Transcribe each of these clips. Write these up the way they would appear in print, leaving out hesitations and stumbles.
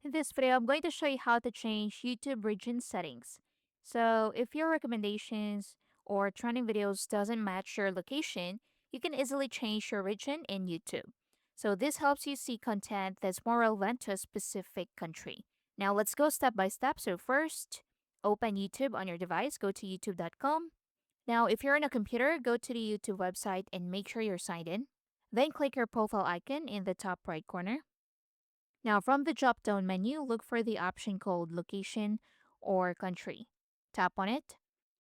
In this video, I'm going to show you how to change YouTube region settings. So if your recommendations or trending videos doesn't match your location, you can easily change your region in YouTube. So this helps you see content that's more relevant to a specific country. Now let's go step by step. So first, open YouTube on your device, go to youtube.com. Now if you're on a computer, go to the YouTube website and make sure you're signed in. Then click your profile icon in the top right corner. Now, from the drop down menu, look for the option called Location or Country. Tap on it,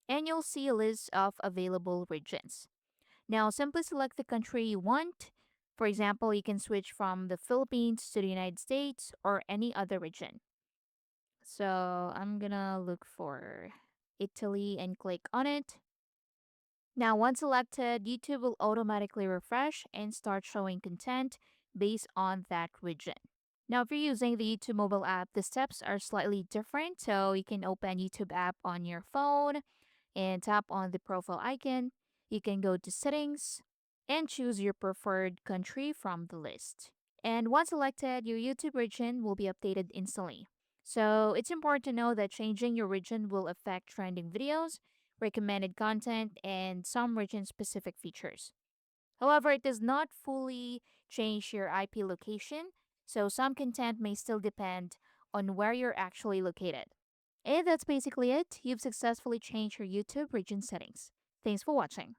and you'll see a list of available regions. Now, simply select the country you want. For example, you can switch from the Philippines to the United States or any other region. So, I'm gonna look for Italy and click on it. Now, once selected, YouTube will automatically refresh and start showing content based on that region. Now, if you're using the YouTube mobile app, the steps are slightly different. So you can open YouTube app on your phone and tap on the profile icon. You can go to settings and choose your preferred country from the list. And once selected, your YouTube region will be updated instantly. So it's important to know that changing your region will affect trending videos, recommended content, and some region specific features. However, it does not fully change your IP location, so some content may still depend on where you're actually located. And that's basically it. You've successfully changed your YouTube region settings. Thanks for watching.